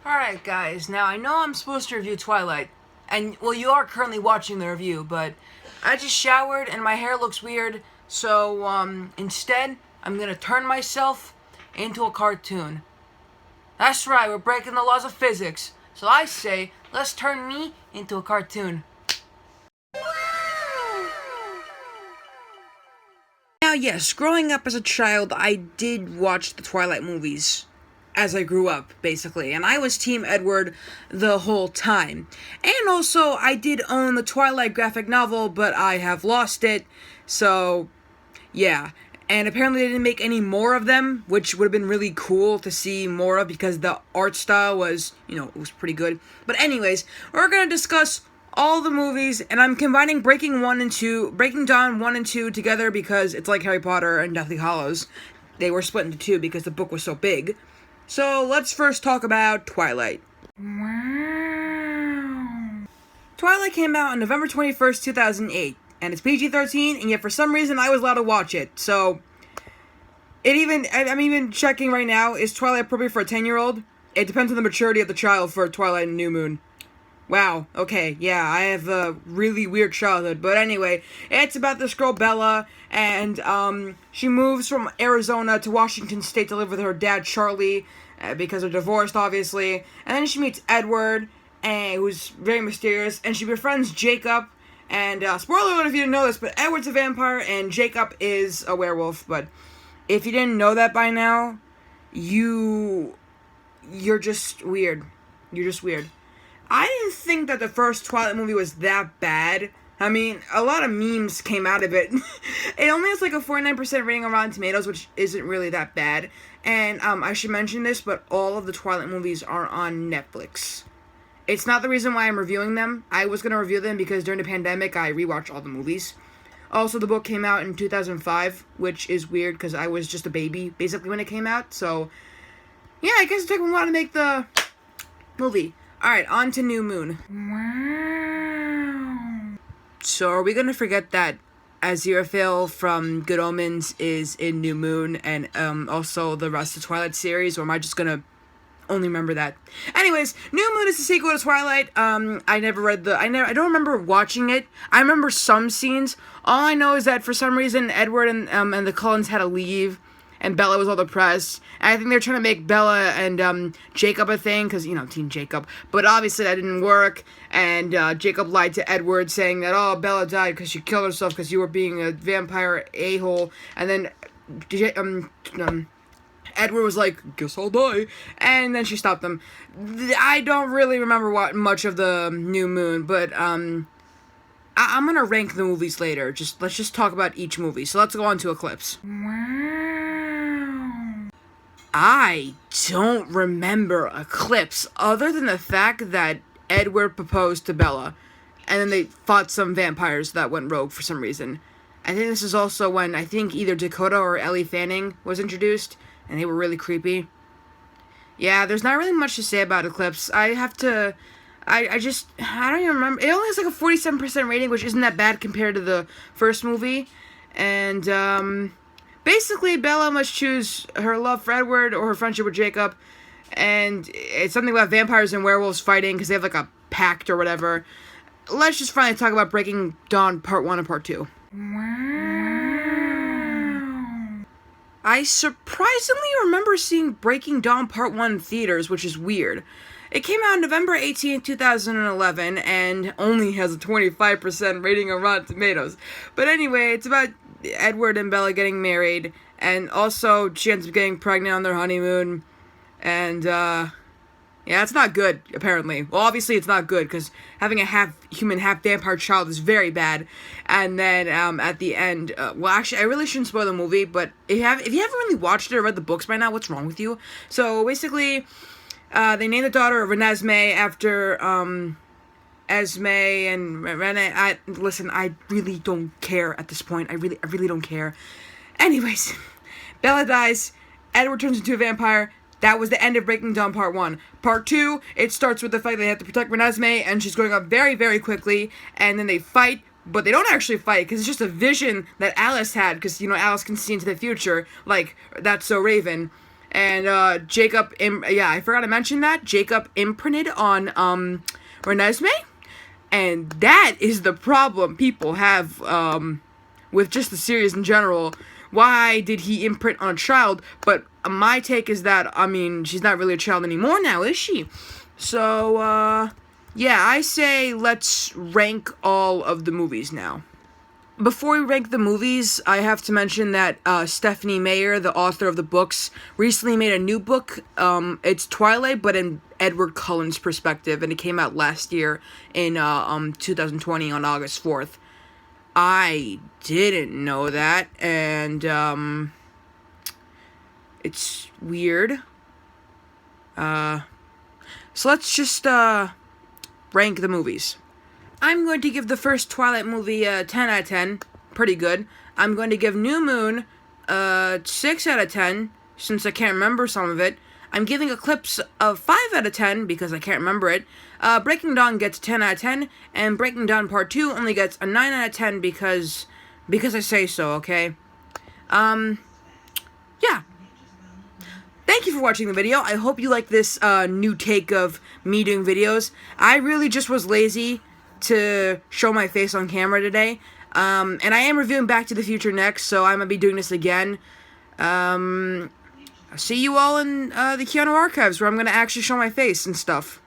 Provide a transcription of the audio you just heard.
Alright, guys, now I know I'm supposed to review Twilight, and, well, you are currently watching the review, but I just showered and my hair looks weird, so, instead, I'm gonna turn myself into a cartoon. That's right, we're breaking the laws of physics, so I say, let's turn me into a cartoon. Now, yes, growing up as a child, I did watch the Twilight movies as I grew up, basically. And I was Team Edward the whole time. And also, I did own the Twilight graphic novel, but I have lost it. So, yeah. And apparently they didn't make any more of them, which would have been really cool to see more of because the art style was, it was pretty good. But anyways, we're going to discuss all the movies, and I'm combining Breaking Dawn 1 and 2 together because it's like Harry Potter and Deathly Hallows. They were split into two because the book was so big. So, let's first talk about Twilight. Wow. Twilight came out on November 21st, 2008, and it's PG-13, and yet for some reason I was allowed to watch it, so I'm even checking right now, is Twilight appropriate for a 10-year-old? It depends on the maturity of the child for Twilight and New Moon. Wow, okay, yeah, I have a really weird childhood, but anyway, it's about this girl, Bella, and, she moves from Arizona to Washington State to live with her dad, Charlie, because they're divorced, obviously, and then she meets Edward, who's very mysterious, and she befriends Jacob, and, spoiler alert if you didn't know this, but Edward's a vampire, and Jacob is a werewolf, but if you didn't know that by now, you're just weird. You're just weird. I didn't think that the first Twilight movie was that bad. I mean, a lot of memes came out of it. It only has like a 49% rating on Rotten Tomatoes, which isn't really that bad. And I should mention this, but all of the Twilight movies are on Netflix. It's not the reason why I'm reviewing them. I was going to review them because during the pandemic, I rewatched all the movies. Also, the book came out in 2005, which is weird because I was just a baby, basically, when it came out. So, yeah, I guess it took me a while to make the movie. Alright, on to New Moon. Wow. So, are we gonna forget that Aziraphale from Good Omens is in New Moon, and also the rest of the Twilight series, or am I just gonna only remember that? Anyways, New Moon is the sequel to Twilight. I don't remember watching it. I remember some scenes. All I know is that for some reason Edward and the Cullens had to leave, and Bella was all depressed. And I think they're trying to make Bella and Jacob a thing, because, Team Jacob. But obviously that didn't work, and Jacob lied to Edward, saying that, oh, Bella died because she killed herself because you were being a vampire a-hole. And then Edward was like, guess I'll die. And then she stopped them. I don't really remember much of the New Moon, but I'm gonna rank the movies later. Let's just talk about each movie. So let's go on to Eclipse. I don't remember Eclipse, other than the fact that Edward proposed to Bella, and then they fought some vampires that went rogue for some reason. I think this is also when, I think either Dakota or Ellie Fanning was introduced, and they were really creepy. Yeah, there's not really much to say about Eclipse. I don't even remember. It only has like a 47% rating, which isn't that bad compared to the first movie, and, basically, Bella must choose her love for Edward or her friendship with Jacob, and it's something about vampires and werewolves fighting because they have like a pact or whatever. Let's just finally talk about Breaking Dawn Part 1 and Part 2. Wow. I surprisingly remember seeing Breaking Dawn Part 1 in theaters, which is weird. It came out November 18, 2011, and only has a 25% rating on Rotten Tomatoes. But anyway, it's about Edward and Bella getting married, and also she ends up getting pregnant on their honeymoon, and yeah, it's not good, apparently. Well, obviously it's not good, because having a half-human, half-vampire child is very bad, and then at the end, well, actually, I really shouldn't spoil the movie, but if you haven't really watched it or read the books by now, what's wrong with you? So, basically, they named the daughter Renesmee after, Esme and Rene. Listen, I really don't care at this point. I really don't care. Anyways, Bella dies. Edward turns into a vampire. That was the end of Breaking Dawn Part 1. Part 2, it starts with the fact they have to protect Renesmee, and she's growing up very, very quickly, and then they fight, but they don't actually fight, because it's just a vision that Alice had, because, Alice can see into the future, like, That's So Raven. And Jacob, yeah, I forgot to mention that Jacob imprinted on Renesmee, and that is the problem people have with just the series in general. Why did he imprint on a child? But my take is that, I mean, she's not really a child anymore now, is she? So, yeah, I say let's rank all of the movies now. Before we rank the movies, I have to mention that Stephanie Meyer, the author of the books, recently made a new book. It's Twilight, but in Edward Cullen's perspective, and it came out last year in 2020 on August 4th. I didn't know that, and it's weird. So let's just rank the movies. I'm going to give the first Twilight movie a 10 out of 10. Pretty good. I'm going to give New Moon a 6 out of 10, since I can't remember some of it. I'm giving Eclipse a 5 out of 10, because I can't remember it. Breaking Dawn gets a 10 out of 10, and Breaking Dawn Part 2 only gets a 9 out of 10 because I say so, okay? Yeah. Thank you for watching the video. I hope you like this new take of me doing videos. I really just was lazy to show my face on camera today. And I am reviewing Back to the Future next, so I'm going to be doing this again. I'll see you all in the Keanu Archives, where I'm going to actually show my face and stuff.